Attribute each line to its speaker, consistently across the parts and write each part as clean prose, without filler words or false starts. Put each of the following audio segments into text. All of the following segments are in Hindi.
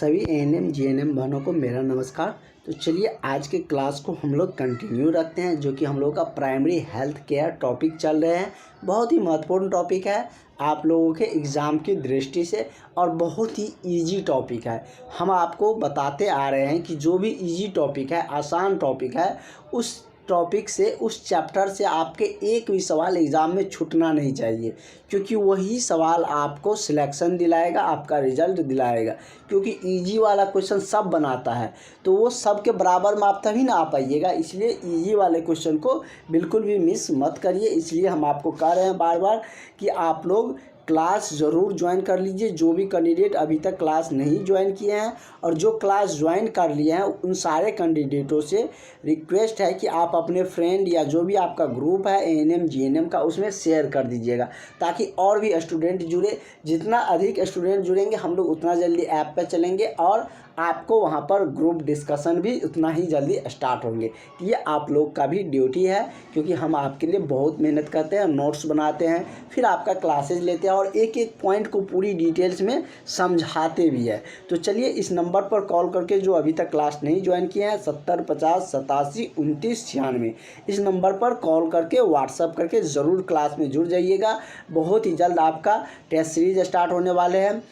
Speaker 1: सभी एएनएम जीएनएम बहनों को मेरा नमस्कार। तो चलिए आज के क्लास को हम लोग कंटिन्यू रखते हैं, जो कि हम लोगों का प्राइमरी हेल्थ केयर टॉपिक चल रहे हैं। बहुत ही महत्वपूर्ण टॉपिक है आप लोगों के एग्ज़ाम की दृष्टि से और बहुत ही इजी टॉपिक है। हम आपको बताते आ रहे हैं कि जो भी इजी टॉपिक है, आसान टॉपिक है, उस टॉपिक से, उस चैप्टर से आपके एक भी सवाल एग्ज़ाम में छूटना नहीं चाहिए, क्योंकि वही सवाल आपको सिलेक्शन दिलाएगा, आपका रिजल्ट दिलाएगा। क्योंकि इजी वाला क्वेश्चन सब बनाता है, तो वो सब के बराबर में आप तभी ना आ पाइएगा। इसलिए इजी वाले क्वेश्चन को बिल्कुल भी मिस मत करिए। इसलिए हम आपको कह रहे हैं बार बार कि आप लोग क्लास ज़रूर ज्वाइन कर लीजिए। जो भी कैंडिडेट अभी तक क्लास नहीं ज्वाइन किए हैं और जो क्लास ज्वाइन कर लिए हैं, उन सारे कैंडिडेटों से रिक्वेस्ट है कि आप अपने फ्रेंड या जो भी आपका ग्रुप है एएनएम जीएनएम का, उसमें शेयर कर दीजिएगा, ताकि और भी स्टूडेंट जुड़े। जितना अधिक स्टूडेंट जुड़ेंगे, हम लोग उतना जल्दी ऐप पे चलेंगे और आपको वहाँ पर ग्रुप डिस्कशन भी उतना ही जल्दी स्टार्ट होंगे। ये आप लोग का भी ड्यूटी है, क्योंकि हम आपके लिए बहुत मेहनत करते हैं, नोट्स बनाते हैं, फिर आपका क्लासेज लेते हैं और एक एक पॉइंट को पूरी डिटेल्स में समझाते भी है। तो चलिए इस नंबर पर कॉल करके, जो अभी तक क्लास नहीं ज्वाइन किए हैं, 70 50 87 29 96, इस नंबर पर कॉल करके व्हाट्सअप करके ज़रूर क्लास में जुड़ जाइएगा। बहुत ही जल्द आपका टेस्ट सीरीज स्टार्ट होने वाले हैं,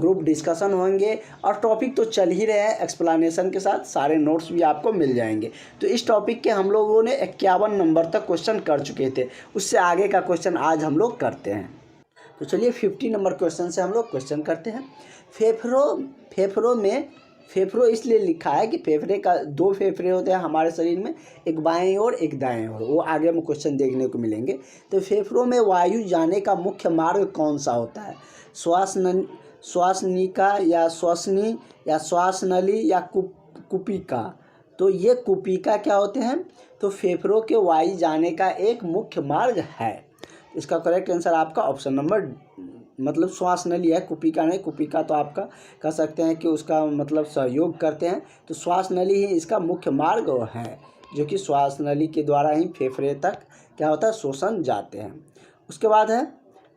Speaker 1: ग्रुप डिस्कशन होंगे और टॉपिक तो चल ही रहे हैं। एक्सप्लेनेशन के साथ सारे नोट्स भी आपको मिल जाएंगे। तो इस टॉपिक के हम लोगों ने 51 नंबर तक क्वेश्चन कर चुके थे, उससे आगे का क्वेश्चन आज हम लोग करते हैं। तो चलिए 50 नंबर क्वेश्चन से हम लोग क्वेश्चन करते हैं। फेफड़ों इसलिए लिखा है कि फेफड़े का 2 फेफड़े होते हैं हमारे शरीर में, एक बाएं ओर एक दाएं ओर। वो आगे में क्वेश्चन देखने को मिलेंगे। तो फेफड़ों में वायु जाने का मुख्य मार्ग कौन सा होता है? श्वासनिका या श्वसनी या श्वास नली या कुपिका? तो ये कुपिका क्या होते हैं? तो फेफड़ों के वायु जाने का एक मुख्य मार्ग है। इसका करेक्ट आंसर आपका ऑप्शन नंबर मतलब श्वास नली है, कुपिका नहीं। कुपिका तो आपका कह सकते हैं कि उसका मतलब सहयोग करते हैं। तो श्वास नली ही इसका मुख्य मार्ग है, जो कि श्वास नली के द्वारा ही फेफड़े तक क्या होता है, शोषण जाते हैं। उसके बाद है,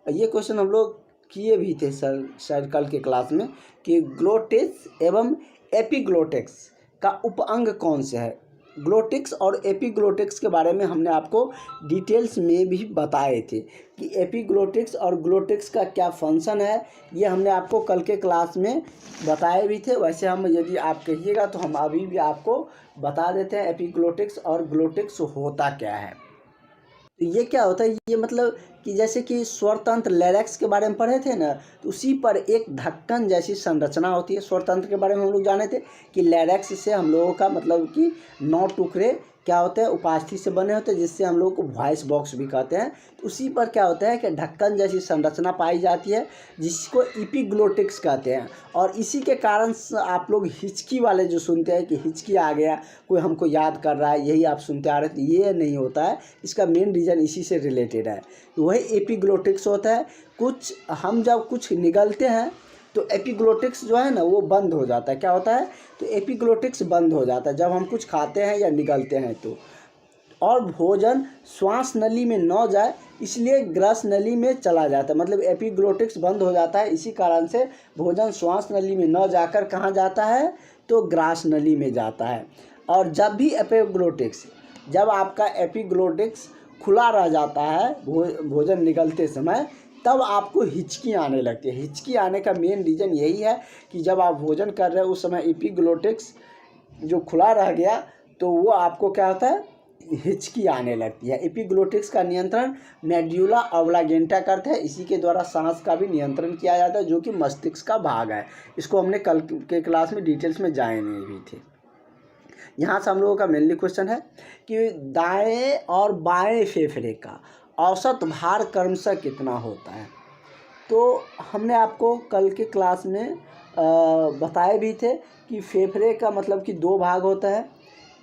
Speaker 1: ये क्वेश्चन हम लोग किए भी थे सर कल के क्लास में, कि ग्लोटिक्स एवं एपिग्लोटिक्स का उपअंग कौन से है? ग्लोटिक्स और एपिग्लोटिक्स के बारे में हमने आपको डिटेल्स में भी बताए थे कि एपिग्लोटिक्स और ग्लोटिक्स का क्या फंक्शन है। ये हमने आपको कल के क्लास में बताए भी थे। वैसे हम, यदि आप कहिएगा तो हम अभी भी आपको बता देते हैं एपिग्लोटिक्स और ग्लोटिक्स होता क्या है। तो ये क्या होता है? ये मतलब कि जैसे कि स्वरतंत्र लैरिक्स के बारे में पढ़े थे ना, तो उसी पर एक ढक्कन जैसी संरचना होती है। स्वरतंत्र के बारे में हम लोग जाने थे कि लैरिक्स से हम लोगों का मतलब कि 9 टुकड़े क्या होते हैं, उपास्थि से बने होते हैं, जिससे हम लोग को वॉइस बॉक्स भी कहते हैं। तो उसी पर क्या होता है कि ढक्कन जैसी संरचना पाई जाती है, जिसको एपिग्लोटिक्स कहते हैं। और इसी के कारण आप लोग हिचकी वाले जो सुनते हैं कि हिचकी आ गया, कोई हमको याद कर रहा है, यही आप सुनते आ रहे थे, ये नहीं होता है। इसका मेन रीज़न इसी से रिलेटेड है, वही एपिग्लोटिक्स होता है। कुछ हम जब कुछ निगलते हैं तो एपिग्लोटिक्स जो है ना, वो बंद हो जाता है। क्या होता है? तो एपिग्लोटिक्स बंद हो जाता है जब हम कुछ खाते हैं या निगलते हैं तो। और भोजन श्वास नली में न जाए, इसलिए ग्रस नली में चला जाता है। मतलब एपिग्लोटिक्स बंद हो जाता है, इसी कारण से भोजन श्वास नली में न जाकर कहाँ जाता है? तो ग्रास नली में जाता है। और जब भी जब आपका एपिग्लोटिक्स खुला रह जाता है भोजन निगलते समय, तब आपको हिचकी आने लगती है। हिचकी आने का मेन रीज़न यही है कि जब आप भोजन कर रहे हो उस समय एपिग्लोटिक्स जो खुला रह गया, तो वो आपको क्या होता है, हिचकी आने लगती है। एपिग्लोटिक्स का नियंत्रण मेड्यूला ऑब्लांगेटा करते हैं। इसी के द्वारा सांस का भी नियंत्रण किया जाता है, जो कि मस्तिष्क का भाग है। इसको हमने कल के क्लास में डिटेल्स में जाए नहीं भी थे। यहाँ से हम लोगों का मेनली क्वेश्चन है कि दाएं और बाएं फेफड़े का औसत भार क्रमशः कितना होता है? तो हमने आपको कल के क्लास में बताए भी थे कि फेफड़े का मतलब कि 2 भाग होता है।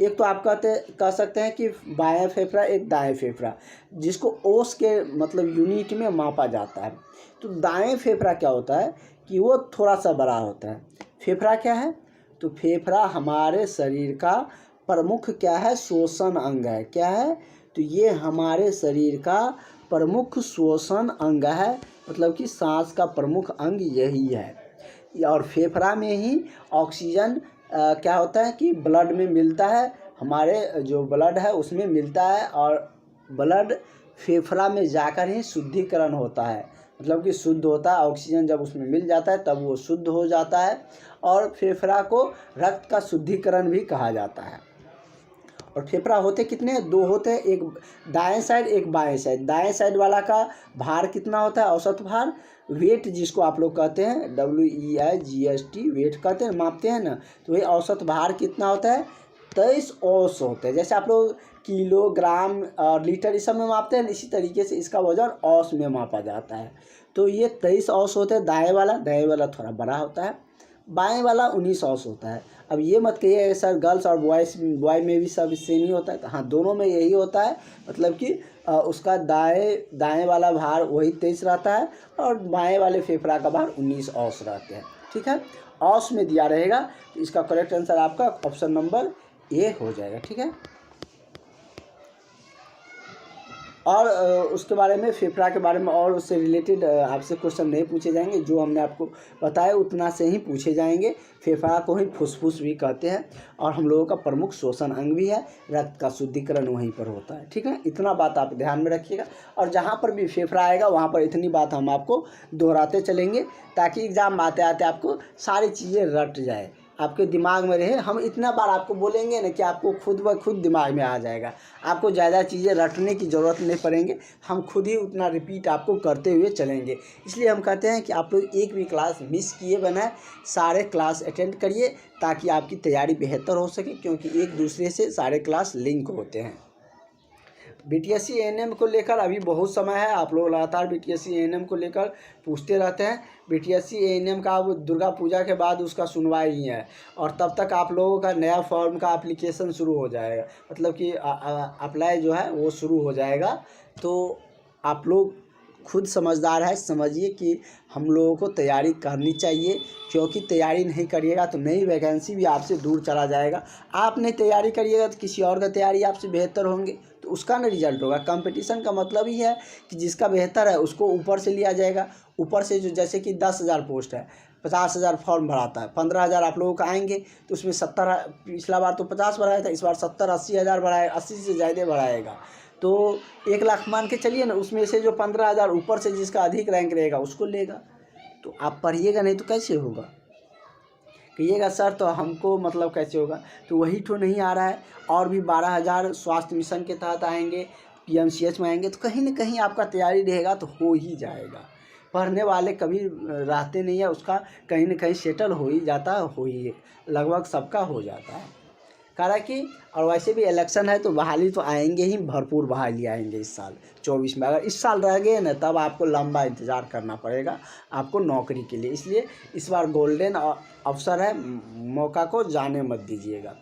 Speaker 1: एक तो आप कह सकते हैं कि बाएं फेफड़ा, एक दाएं फेफड़ा, जिसको ओस के मतलब यूनिट में मापा जाता है। तो दाएं फेफड़ा क्या होता है कि वो थोड़ा सा बड़ा होता है। फेफड़ा क्या है? तो फेफड़ा हमारे शरीर का प्रमुख क्या है, श्वसन अंग है। क्या है? तो ये हमारे शरीर का प्रमुख श्वसन अंग है, मतलब कि सांस का प्रमुख अंग यही है। और फेफड़ा में ही ऑक्सीजन क्या होता है कि ब्लड में मिलता है, हमारे जो ब्लड है उसमें मिलता है, और ब्लड फेफड़ा में जाकर ही शुद्धिकरण होता है, मतलब कि शुद्ध होता है। ऑक्सीजन जब उसमें मिल जाता है तब वो शुद्ध हो जाता है, और फेफड़ा को रक्त का शुद्धिकरण भी कहा जाता है। और फेफड़ा होते कितने, दो होते हैं, एक दाएं साइड एक बाएं साइड। दाएं साइड वाला का भार कितना होता है, औसत भार, वेट जिसको आप लोग कहते हैं WEIGST, वेट कहते हैं, मापते हैं ना, तो वही औसत भार कितना होता है, 23 औंस होते हैं। जैसे आप लोग किलो, ग्राम और लीटर इस सब में मापते हैं, इसी तरीके से इसका वजन औंस में मापा जाता है। तो ये 23 औंस होते हैं दाएँ वाला थोड़ा बड़ा होता है, बाएं वाला 19 औंस होता है। अब ये मत कहिए सर गर्ल्स और बॉय में भी सब सेम ही होता है, तो हाँ दोनों में यही होता है, मतलब कि उसका दाएं वाला भार वही 23 रहता है, और बाएं वाले फेफड़ा का भार 19 औंस रहते हैं। ठीक है, औंस में दिया रहेगा, तो इसका करेक्ट आंसर आपका ऑप्शन नंबर ए हो जाएगा। ठीक है, और उसके बारे में, फेफड़ा के बारे में और उससे रिलेटेड आपसे क्वेश्चन नहीं पूछे जाएंगे, जो हमने आपको बताया उतना से ही पूछे जाएंगे। फेफड़ा को ही फुसफुस भी कहते हैं, और हम लोगों का प्रमुख श्वसन अंग भी है, रक्त का शुद्धिकरण वहीं पर होता है। ठीक है, इतना बात आप ध्यान में रखिएगा, और जहाँ पर भी फेफड़ा आएगा वहाँ पर इतनी बात हम आपको दोहराते चलेंगे, ताकि एग्ज़ाम आते आते आपको सारी चीज़ें रट जाए, आपके दिमाग में रहे। हम इतना बार आपको बोलेंगे ना कि आपको खुद ब खुद दिमाग में आ जाएगा, आपको ज़्यादा चीज़ें रटने की ज़रूरत नहीं पड़ेंगे, हम खुद ही उतना रिपीट आपको करते हुए चलेंगे। इसलिए हम कहते हैं कि आप लोग एक भी क्लास मिस किए बिना सारे क्लास अटेंड करिए, ताकि आपकी तैयारी बेहतर हो सके, क्योंकि एक दूसरे से सारे क्लास लिंक होते हैं। BTSC ANM को लेकर अभी बहुत समय है, आप लोग लगातार BTSC ANM को लेकर पूछते रहते हैं। BTSC ANM का अब दुर्गा पूजा के बाद उसका सुनवाई ही है, और तब तक आप लोगों का नया फॉर्म का एप्लीकेशन शुरू हो जाएगा, मतलब कि अप्लाई जो है वो शुरू हो जाएगा। तो आप लोग खुद समझदार है, समझिए कि हम लोगों को तैयारी करनी चाहिए, क्योंकि तैयारी नहीं करिएगा तो नई वैकेंसी भी आपसे दूर चला जाएगा। आप नहीं तैयारी करिएगा तो किसी और का तैयारी आपसे बेहतर होंगे, तो उसका ना रिजल्ट होगा। कंपटीशन का मतलब ही है कि जिसका बेहतर है उसको ऊपर से लिया जाएगा। ऊपर से जो, जैसे कि 10,000 पोस्ट है, 50,000 फॉर्म भराता है, 15,000 आप लोगों का आएंगे, तो उसमें 70, पिछला बार तो 50 भराया था, इस बार 70-80,000 बढ़ाएगा, 80 से ज़्यादा बढ़ाएगा। तो 1 लाख मान के चलिए ना, उसमें से जो 15,000 ऊपर से जिसका अधिक रैंक रहेगा उसको लेगा। तो आप पढ़िएगा नहीं तो कैसे होगा, कहिएगा सर तो हमको मतलब कैसे होगा, तो वही तो नहीं आ रहा है। और भी 12,000 स्वास्थ्य मिशन के तहत आएंगे, PMCH में आएंगे, तो कहीं ना कहीं आपका तैयारी रहेगा तो हो ही जाएगा। पढ़ने वाले कभी रहते नहीं है, उसका कहीं ना कहीं सेटल हो ही जाता है, हो ही लगभग सबका हो जाता है। कारण कि और वैसे भी इलेक्शन है तो बहाली तो आएंगे ही, भरपूर बहाली आएंगे इस साल 24 में। अगर इस साल रह गए ना तब आपको लंबा इंतज़ार करना पड़ेगा आपको नौकरी के लिए। इसलिए इस बार गोल्डन अवसर है, मौका को जाने मत दीजिएगा।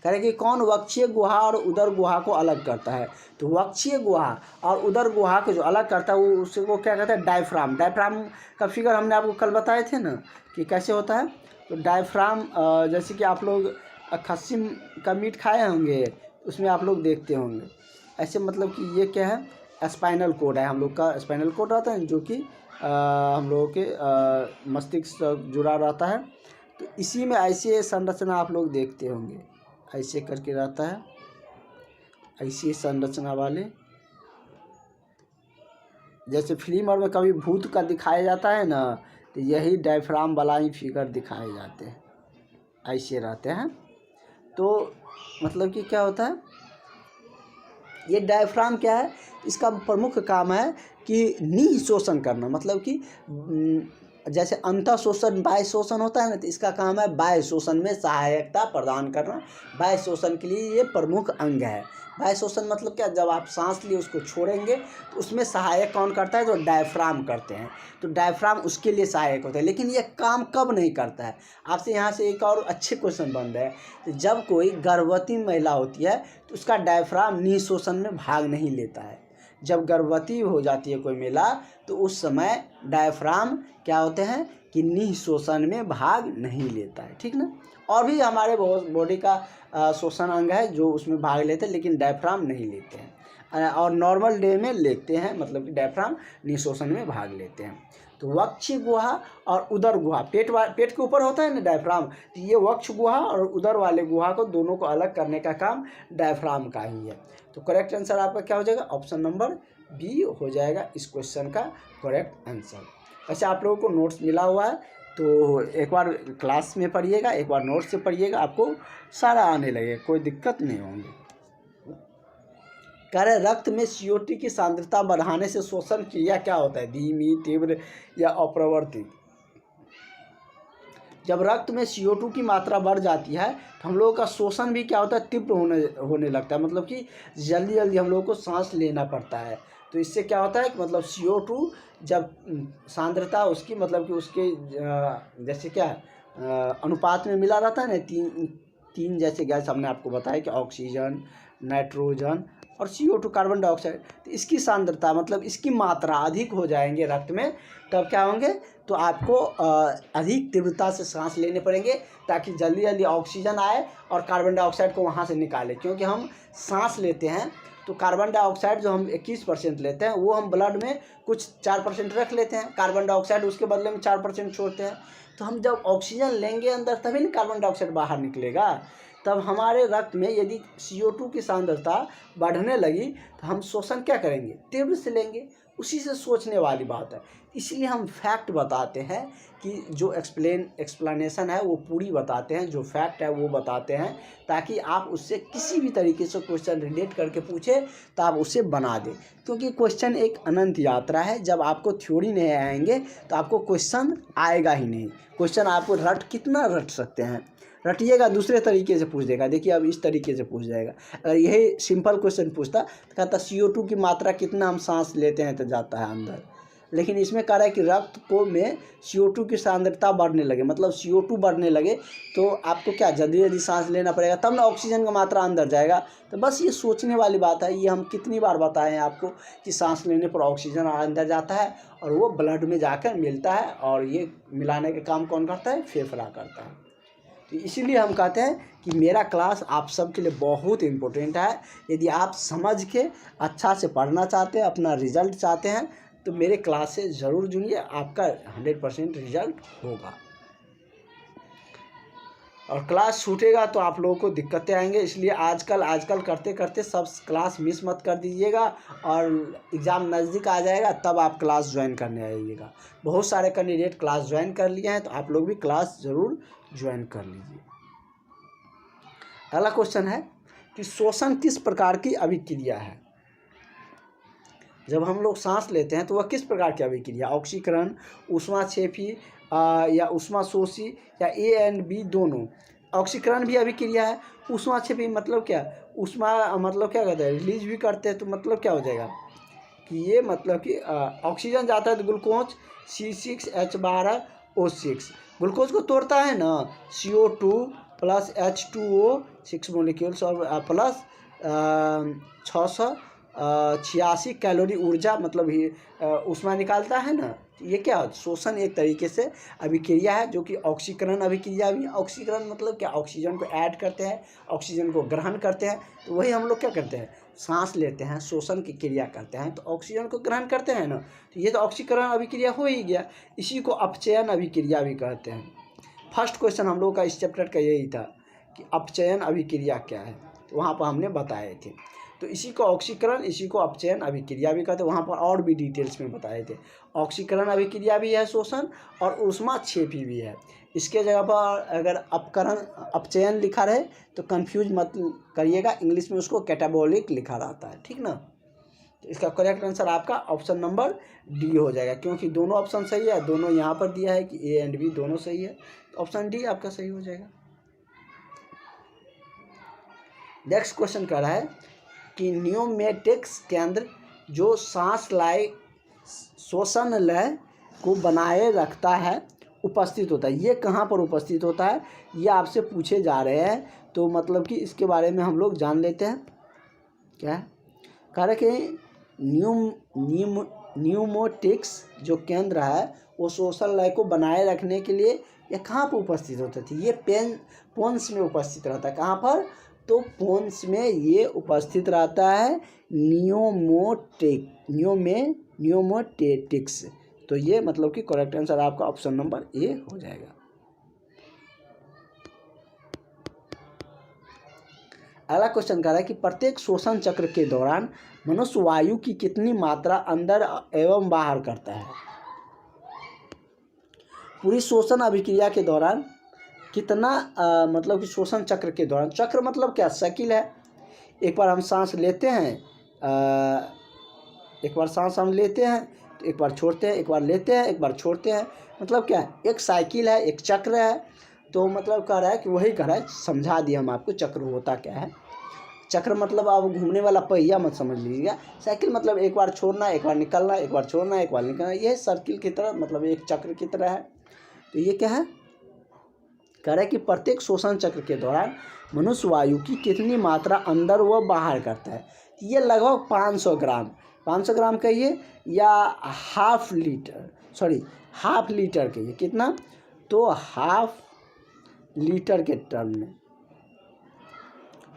Speaker 1: करें कि कौन वक्षीय गुहा और उदर गुहा को अलग करता है, तो वक्षीय गुहा और उदर गुहा को जो अलग करता है वो उसको क्या कहता है, डायफ्राम। डायफ्राम का फिगर हमने आपको कल बताए थे ना कि कैसे होता है। तो डायफ्राम जैसे कि आप लोग खस्सी का मीट खाए होंगे, उसमें आप लोग देखते होंगे ऐसे, मतलब कि ये क्या है, स्पाइनल कोड है, हम लोग का स्पाइनल कोड रहता है जो कि हम लोगों के मस्तिष्क से जुड़ा रहता है। तो इसी में ऐसे संरचना आप लोग देखते होंगे, ऐसे करके रहता है, ऐसी संरचना वाले, जैसे फिल्म और में कभी भूत का दिखाया जाता है ना, तो यही डायफ्राम वाला ही फिगर दिखाए जाते हैं, ऐसे रहते हैं। तो मतलब कि क्या होता है, ये डायफ्राम क्या है, इसका प्रमुख काम है कि नीह शोषण करना, मतलब कि जैसे अंतः शोषण बाह्य शोषण होता है ना, तो इसका काम है बाह्य शोषण में सहायता प्रदान करना। बाह्य शोषण के लिए ये प्रमुख अंग है। बाह्य शोषण मतलब क्या, जब आप सांस लिए उसको छोड़ेंगे तो उसमें सहायक कौन करता है, तो डायफ्राम करते हैं। तो डायफ्राम उसके लिए सहायक होता है, लेकिन ये काम कब नहीं करता है। आपसे यहाँ से एक और अच्छे क्वेश्चन बन रहे हैं, तो जब कोई गर्भवती महिला होती है तो उसका डायफ्राम निःशोषण में भाग नहीं लेता है। जब गर्भवती हो जाती है कोई महिला तो उस समय डायफ्राम क्या होते हैं कि निःशोषण में भाग नहीं लेता है, ठीक ना। और भी हमारे बॉडी का शोषण अंग है जो उसमें भाग लेते हैं, लेकिन डायफ्राम नहीं लेते हैं, और नॉर्मल डे में लेते हैं, मतलब कि डायफ्राम निःशोषण में भाग लेते हैं। तो वक्ष गुहा और उदर गुहा, पेट के ऊपर होता है ना डायफ्राम, तो ये वक्ष गुहा और उदर वाले गुहा को दोनों को अलग करने का काम डायफ्राम का ही है। तो करेक्ट आंसर आपका क्या हो जाएगा, ऑप्शन नंबर बी हो जाएगा इस क्वेश्चन का करेक्ट आंसर। अच्छा, आप लोगों को नोट्स मिला हुआ है, तो एक बार क्लास में पढ़िएगा, एक बार नोट्स से पढ़िएगा, आपको सारा आने लगेगा, कोई दिक्कत नहीं होगी। कह रहे रक्त में CO2 की सांद्रता बढ़ाने से श्वसन क्रिया क्या होता है, धीमी, तीव्र या अप्रवर्तित। जब रक्त में CO2 की मात्रा बढ़ जाती है तो हम लोगों का श्वसन भी क्या होता है, तीव्र होने लगता है, मतलब कि जल्दी जल्दी हम लोगों को सांस लेना पड़ता है। तो इससे क्या होता है कि मतलब CO2 जब सांद्रता उसकी मतलब कि उसके जैसे क्या अनुपात में मिला रहता है ना, तीन जैसे गैस हमने आपको बताया कि ऑक्सीजन, नाइट्रोजन और CO2 कार्बन डाइऑक्साइड, तो इसकी सांद्रता मतलब इसकी मात्रा अधिक हो जाएंगे रक्त में, तब क्या होंगे, तो आपको अधिक तीव्रता से सांस लेने पड़ेंगे ताकि जल्दी जल्दी ऑक्सीजन आए और कार्बन डाइऑक्साइड को वहाँ से निकाले। क्योंकि हम सांस लेते हैं तो कार्बन डाइऑक्साइड जो हम 21% लेते हैं वो हम ब्लड में कुछ 4% रख लेते हैं, कार्बन डाइऑक्साइड उसके बदले में 4% छोड़ते हैं। तो हम जब ऑक्सीजन लेंगे अंदर तभी ना कार्बन डाइऑक्साइड बाहर निकलेगा। तब हमारे रक्त में यदि CO2 की सांद्रता बढ़ने लगी तो हम श्वसन क्या करेंगे, तीव्र से लेंगे। उसी से सोचने वाली बात है, इसलिए हम फैक्ट बताते हैं कि जो एक्सप्लेनेशन है वो पूरी बताते हैं, जो फैक्ट है वो बताते हैं, ताकि आप उससे किसी भी तरीके से क्वेश्चन रिलेट करके पूछे तो आप उसे बना दें। क्योंकि क्वेश्चन एक अनंत यात्रा है, जब आपको थ्योरी नहीं आएंगे तो आपको क्वेश्चन आएगा ही नहीं। क्वेश्चन आपको कितना रट सकते हैं, रटिएगा दूसरे तरीके से पूछ देगा। देखिए अब इस तरीके से पूछ जाएगा, अगर यही सिंपल क्वेश्चन पूछता तो कहता CO2 की मात्रा कितना हम सांस लेते हैं तो जाता है अंदर। लेकिन इसमें कह रहा है कि रक्त को में CO2 की सांद्रता बढ़ने लगे, मतलब CO2 बढ़ने लगे तो आपको क्या जल्दी जल्दी सांस लेना पड़ेगा, तब ना ऑक्सीजन का मात्रा अंदर जाएगा। तो बस ये सोचने वाली बात है, ये हम कितनी बार बताए हैं आपको कि सांस लेने पर ऑक्सीजन अंदर जाता है और वो ब्लड में जाकर मिलता है, और ये मिलाने का काम कौन करता है, फेफड़ा करता है। तो इसीलिए हम कहते हैं कि मेरा क्लास आप सबके लिए बहुत इम्पोर्टेंट है। यदि आप समझ के अच्छा से पढ़ना चाहते हैं, अपना रिजल्ट चाहते हैं, तो मेरे क्लास से ज़रूर जुड़िए, आपका 100% रिजल्ट होगा। और क्लास छूटेगा तो आप लोगों को दिक्कतें आएंगे, इसलिए आजकल करते करते सब क्लास मिस मत कर दीजिएगा, और एग्ज़ाम नज़दीक आ जाएगा तब आप क्लास ज्वाइन करने आइएगा। बहुत सारे कैंडिडेट क्लास ज्वाइन कर लिए हैं, तो आप लोग भी क्लास ज़रूर ज्वाइन कर लीजिए। अगला क्वेश्चन है कि श्वसन किस प्रकार की अभिक्रिया है। जब हम लोग सांस लेते हैं तो वह किस प्रकार की अभिक्रिया, ऑक्सीकरण, ऊष्माक्षेपी या ऊष्माशोषी या A एंड B दोनों। ऑक्सीकरण भी अभिक्रिया है, ऊष्माक्षेपी मतलब क्या, ऊष्मा मतलब क्या कहते हैं, रिलीज भी करते हैं, तो मतलब क्या हो जाएगा कि ये मतलब कि ऑक्सीजन जाता है तो ग्लूकोज C6H12O6 ग्लूकोज को तोड़ता है ना, CO2 प्लस H2O 6 मोलिक्यूल्स और प्लस 686 कैलोरी ऊर्जा मतलब ही ऊष्मा निकालता है ना। ये क्या श्वसन एक तरीके से अभिक्रिया है, जो कि ऑक्सीकरण अभिक्रिया भी है। ऑक्सीकरण मतलब क्या, ऑक्सीजन को ऐड करते हैं, ऑक्सीजन को ग्रहण करते हैं, तो वही हम लोग क्या करते हैं, सांस लेते हैं, श्वसन की क्रिया करते हैं, तो ऑक्सीजन को ग्रहण करते हैं ना, तो ये तो ऑक्सीकरण अभिक्रिया हो ही गया। इसी को अपचयन अभिक्रिया भी कहते हैं। फर्स्ट क्वेश्चन हम लोग का इस चैप्टर का यही था कि अपचयन अभिक्रिया क्या है, तो वहाँ पर हमने बताए थे। तो इसी को ऑक्सीकरण, इसी को अपचयन अभिक्रिया भी कहते हैं, वहाँ पर और भी डिटेल्स में बताए थे। ऑक्सीकरण अभिक्रिया भी है श्वसन, और ऊष्माक्षेपी भी है। इसके जगह पर अगर अपचयन लिखा रहे तो कंफ्यूज मत करिएगा, इंग्लिश में उसको कैटाबॉलिक लिखा रहता है, ठीक ना। तो इसका करेक्ट आंसर आपका ऑप्शन नंबर डी हो जाएगा, क्योंकि दोनों ऑप्शन सही है, दोनों यहाँ पर दिया है कि A एंड B दोनों सही है, तो ऑप्शन डी आपका सही हो जाएगा। नेक्स्ट क्वेश्चन कह रहा है कि न्यूमेटिक्स केंद्र जो सांस लय श्वसन लय को बनाए रखता है उपस्थित होता है, ये कहाँ पर उपस्थित होता है, ये आपसे पूछे जा रहे हैं। तो मतलब कि इसके बारे में हम लोग जान लेते हैं। क्या है, कह रहे कि न्यूमेटिक्स जो केंद्र है वो श्वसन लय को बनाए रखने के लिए ये कहाँ पर उपस्थित होता है, ये पोन्स में उपस्थित रहता है। कहाँ पर, तो पोन्स में ये उपस्थित रहता है। न्यूमोटेटिक्स तो ये मतलब कि करेक्ट आंसर आपका ऑप्शन नंबर ए हो जाएगा। अगला क्वेश्चन कह रहा है कि प्रत्येक श्वसन चक्र के दौरान मनुष्य वायु की कितनी मात्रा अंदर एवं बाहर करता है। पूरी श्वसन अभिक्रिया के दौरान कितना मतलब कि श्वसन चक्र के दौरान, चक्र मतलब क्या, साइकिल है। एक बार हम सांस लेते हैं, एक बार सांस हम लेते हैं तो एक बार छोड़ते हैं, एक बार लेते हैं एक बार छोड़ते हैं, मतलब क्या है, एक साइकिल है, एक चक्र है। तो मतलब कह रहा है कि वही कह रहा है, समझा दिया हम आपको चक्र होता क्या है। चक्र मतलब आप घूमने वाला पहिया मत समझ लीजिएगा। साइकिल मतलब एक बार छोड़ना, एक बार निकलना, एक बार छोड़ना, एक बार निकलना, यह सर्किल की तरह मतलब एक चक्र की तरह है। तो ये क्या है, कह रहा है कि प्रत्येक श्वसन चक्र के दौरान मनुष्य वायु की कितनी मात्रा अंदर व बाहर करता है। ये लगभग 500 ग्राम, 500 ग्राम कहिए या हाफ लीटर कहिए, कितना, तो हाफ लीटर के टर्म में,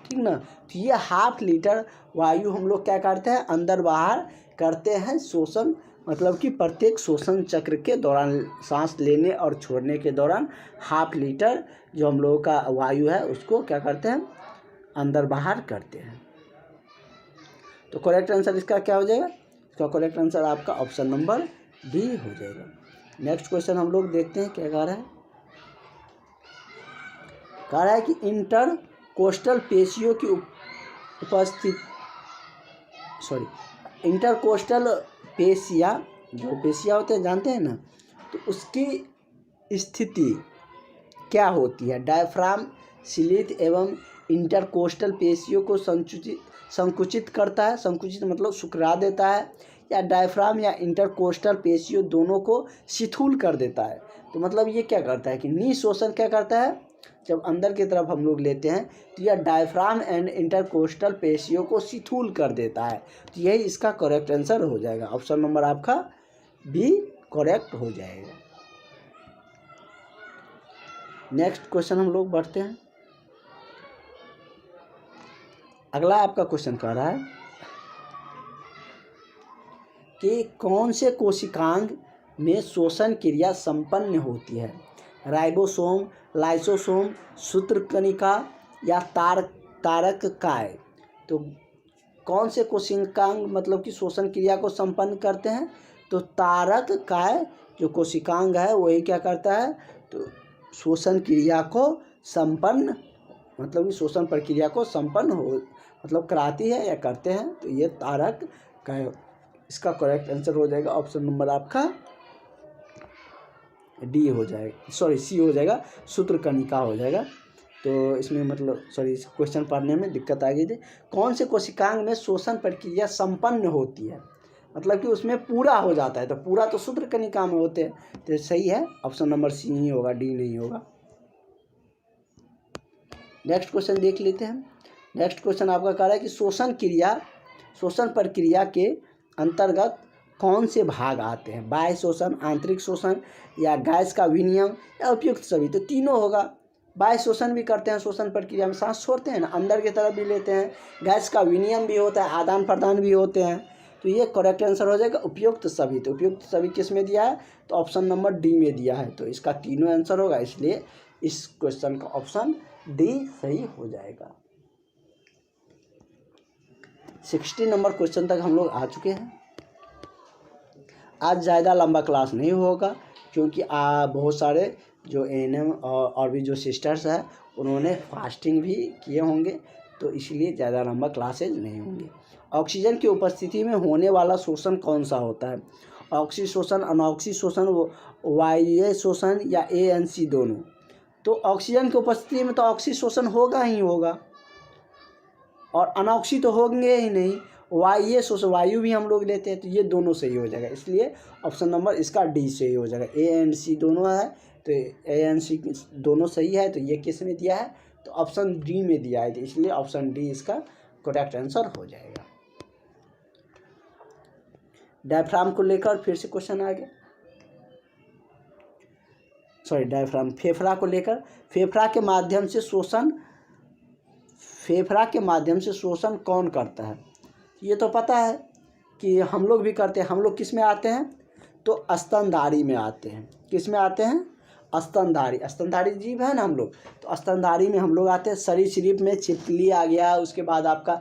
Speaker 1: ठीक ना। तो ये हाफ लीटर वायु हम लोग क्या करते हैं, अंदर बाहर करते हैं श्वसन, मतलब कि प्रत्येक श्वसन चक्र के दौरान सांस लेने और छोड़ने के दौरान हाफ लीटर जो हम लोगों का वायु है उसको क्या करते हैं, अंदर बाहर करते हैं। तो करेक्ट आंसर इसका क्या हो जाएगा, इसका करेक्ट आंसर आपका ऑप्शन नंबर डी हो जाएगा। नेक्स्ट क्वेश्चन हम लोग देखते हैं क्या कह रहा है कि इंटरकोस्टल पेशियों की इंटरकोस्टल पेशिया, जो पेशिया होते हैं जानते हैं ना, तो उसकी स्थिति क्या होती है। डायफ्राम सीलित एवं इंटरकोस्टल पेशियों को संकुचित करता है, संकुचित मतलब सुकरा देता है, या डायफ्राम या इंटरकोस्टल पेशियों दोनों को शिथिल कर देता है। तो मतलब ये क्या करता है कि निःश्वसन क्या करता है, जब अंदर की तरफ हम लोग लेते हैं तो यह डायफ्राम एंड इंटरकोस्टल पेशियों को शिथिल कर देता है। तो यही इसका करेक्ट आंसर हो जाएगा, ऑप्शन नंबर आपका बी करेक्ट हो जाएगा। नेक्स्ट क्वेश्चन हम लोग बढ़ते हैं। अगला आपका क्वेश्चन कह रहा है कि कौन से कोशिकांग में श्वसन क्रिया संपन्न होती है। राइबोसोम, लाइसोसोम, सूत्रकणिका या तारक काय। तो कौन से कोशिकांग मतलब कि श्वसन क्रिया को संपन्न करते हैं, तो तारक काय जो कोशिकांग है वही क्या करता है, तो श्वसन क्रिया को संपन्न मतलब कि श्वसन प्रक्रिया को संपन्न हो मतलब कराती है या करते हैं। तो ये तारक काय, इसका करेक्ट आंसर हो जाएगा ऑप्शन नंबर आपका डी हो जाएगा, सी हो जाएगा, सूत्रकणिका हो जाएगा। तो इसमें मतलब क्वेश्चन पढ़ने में दिक्कत आ गई थी। कौन से कोशिकांग में श्वसन प्रक्रिया संपन्न होती है, मतलब कि उसमें पूरा हो जाता है, तो पूरा तो सूत्रकणिका में होते हैं। तो सही है, ऑप्शन नंबर सी ही होगा, डी नहीं होगा। नेक्स्ट क्वेश्चन देख लेते हैं। नेक्स्ट क्वेश्चन आपका कह रहा है कि श्वसन प्रक्रिया के अंतर्गत कौन से भाग आते हैं। बाह्य श्वसन, आंतरिक श्वसन या गैस का विनिमय या उपयुक्त सभी। तो तीनों होगा। बाह्य श्वसन भी करते हैं, श्वसन प्रक्रिया में सांस छोड़ते हैं ना, अंदर की तरफ भी लेते हैं, गैस का विनिमय भी होता है, आदान प्रदान भी होते हैं। तो ये करेक्ट आंसर हो जाएगा उपयुक्त सभी। तो उपयुक्त सभी किस में दिया है, तो ऑप्शन नंबर डी में दिया है। तो इसका तीनों आंसर होगा, इसलिए इस क्वेश्चन का ऑप्शन डी सही हो जाएगा। 60 नंबर क्वेश्चन तक हम लोग आ चुके हैं। आज ज़्यादा लंबा क्लास नहीं होगा क्योंकि बहुत सारे जो एएनएम और भी जो सिस्टर्स हैं उन्होंने फास्टिंग भी किए होंगे, तो इसलिए ज़्यादा लंबा क्लासेज नहीं होंगे। ऑक्सीजन की उपस्थिति में होने वाला शोषण कौन सा होता है। ऑक्सी शोषण, अनऑक्सी शोषण, वायवीय शोषण या एएनसी दोनों। तो ऑक्सीजन की उपस्थिति में तो ऑक्सी शोषण होगा ही होगा और अनऑक्सी तो होंगे ही नहीं। वायु शोषण, वायु भी हम लोग लेते हैं, तो ये दोनों सही हो जाएगा, इसलिए ऑप्शन नंबर इसका डी सही हो जाएगा। ए एंड सी दोनों है, तो ए एंड सी दोनों सही है। तो ये किस में दिया है, तो ऑप्शन डी में दिया है, तो इसलिए ऑप्शन डी इसका करेक्ट आंसर हो जाएगा। डायफ्राम को लेकर फिर से क्वेश्चन आ गया, डायफ्राम फेफड़ा को लेकर। फेफड़ा के माध्यम से शोषण कौन करता है। ये तो पता है कि हम लोग भी करते हैं। हम लोग किस में आते हैं, तो स्तनधारी में आते हैं। किस में आते हैं? स्तनधारी जीव है ना हम लोग, तो स्तनधारी में हम लोग आते हैं। सरीसृप में छिपकली आ गया, उसके बाद आपका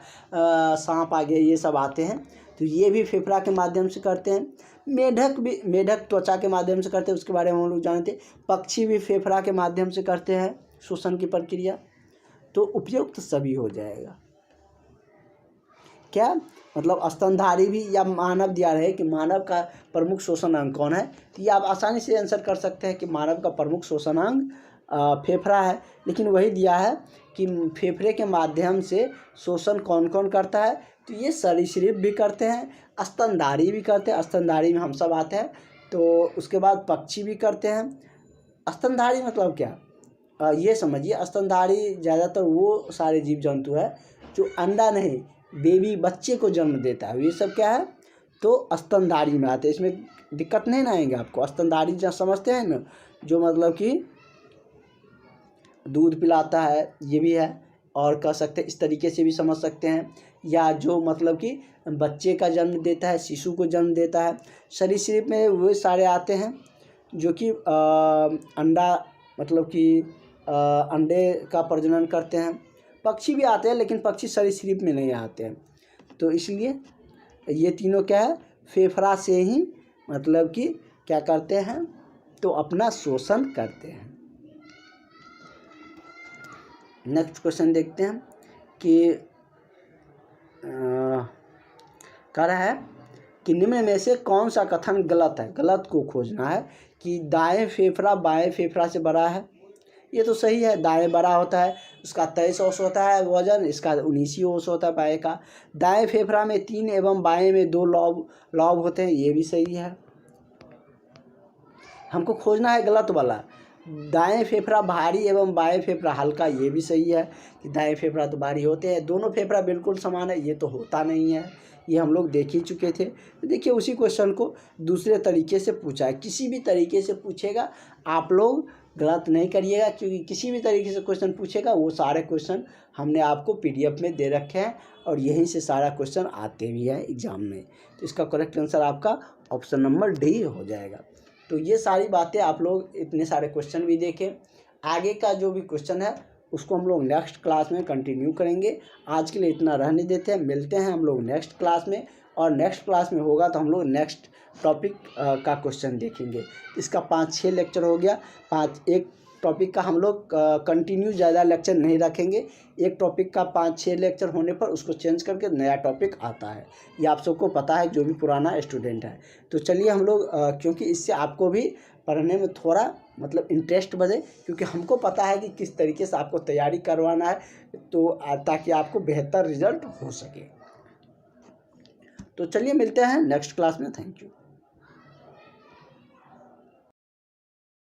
Speaker 1: सांप आ गया, ये सब आते हैं। तो ये भी फेफड़ा के माध्यम से करते हैं। मेढक त्वचा के माध्यम से करते हैं, उसके बारे में हम लोग जानते हैं। पक्षी भी फेफड़ा के माध्यम से करते हैं श्वसन की प्रक्रिया। तो उपयुक्त सभी हो जाएगा। क्या मतलब स्तनधारी भी, या मानव दिया रहे कि मानव का प्रमुख श्वसन अंग कौन है, तो ये आप आसानी से आंसर कर सकते हैं कि मानव का प्रमुख श्वसन अंग फेफड़ा है। लेकिन वही दिया है कि फेफड़े के माध्यम से श्वसन कौन कौन करता है, तो ये सरीसृप भी करते हैं, स्तनधारी भी करते हैं, स्तनधारी में हम सब आते हैं। तो उसके बाद पक्षी भी करते हैं। स्तनधारी मतलब क्या, ये समझिए, स्तनधारी ज़्यादातर वो सारे जीव जंतु है जो अंडा नहीं, बेबी बच्चे को जन्म देता है, ये सब क्या है, तो स्तनधारी में आते हैं। इसमें दिक्कत नहीं ना आएंगे आपको। स्तनधारी जब समझते हैं ना, जो मतलब कि दूध पिलाता है, ये भी है, और कह सकते हैं इस तरीके से भी समझ सकते हैं, या जो मतलब कि बच्चे का जन्म देता है, शिशु को जन्म देता है। सरीसृप में वो सारे आते हैं जो कि अंडा मतलब कि अंडे का प्रजनन करते हैं। पक्षी भी आते हैं, लेकिन पक्षी सरीसृप में नहीं आते हैं। तो इसलिए ये तीनों क्या है, फेफड़ा से ही मतलब कि क्या करते हैं, तो अपना शोषण करते हैं। नेक्स्ट क्वेश्चन देखते हैं कि कह रहा है कि निम्न में से कौन सा कथन गलत है। गलत को खोजना है कि दाएं फेफड़ा बाएं फेफड़ा से बड़ा है। ये तो सही है, दाएं बड़ा होता है, उसका 23 औंस होता है वजन, इसका 19 औंस होता है बाएं का। दाएं फेफड़ा में 3 एवं बाएं में 2 लॉब होते हैं, ये भी सही है। हमको खोजना है गलत वाला। दाएं फेफड़ा भारी एवं बाएं फेफड़ा हल्का, ये भी सही है कि दाएं फेफड़ा तो भारी होते हैं। दोनों फेफड़ा बिल्कुल समान है, ये तो होता नहीं है, ये हम लोग देख ही चुके थे। तो देखिए उसी क्वेश्चन को दूसरे तरीके से पूछा है। किसी भी तरीके से पूछेगा, आप लोग गलत नहीं करिएगा, क्योंकि किसी भी तरीके से क्वेश्चन पूछेगा, वो सारे क्वेश्चन हमने आपको PDF में दे रखे हैं और यहीं से सारा क्वेश्चन आते भी हैं एग्जाम में। तो इसका करेक्ट आंसर आपका ऑप्शन नंबर D हो जाएगा। तो ये सारी बातें आप लोग इतने सारे क्वेश्चन भी देखें। आगे का जो भी क्वेश्चन है उसको हम लोग नेक्स्ट क्लास में कंटिन्यू करेंगे। आज के लिए इतना रहने देते हैं, मिलते हैं हम लोग नेक्स्ट क्लास में। और नेक्स्ट क्लास में होगा तो हम लोग नेक्स्ट टॉपिक का क्वेश्चन देखेंगे। इसका 5-6 लेक्चर हो गया। एक टॉपिक का हम लोग कंटिन्यू ज़्यादा लेक्चर नहीं रखेंगे। एक टॉपिक का 5-6 लेक्चर होने पर उसको चेंज करके नया टॉपिक आता है, ये आप सबको पता है जो भी पुराना स्टूडेंट है। तो चलिए हम लोग क्योंकि इससे आपको भी पढ़ने में थोड़ा मतलब इंटरेस्ट बढ़े, क्योंकि हमको पता है कि किस तरीके से आपको तैयारी करवाना है, तो ताकि आपको बेहतर रिजल्ट हो सके। तो चलिए मिलते हैं नेक्स्ट क्लास में। Thank you.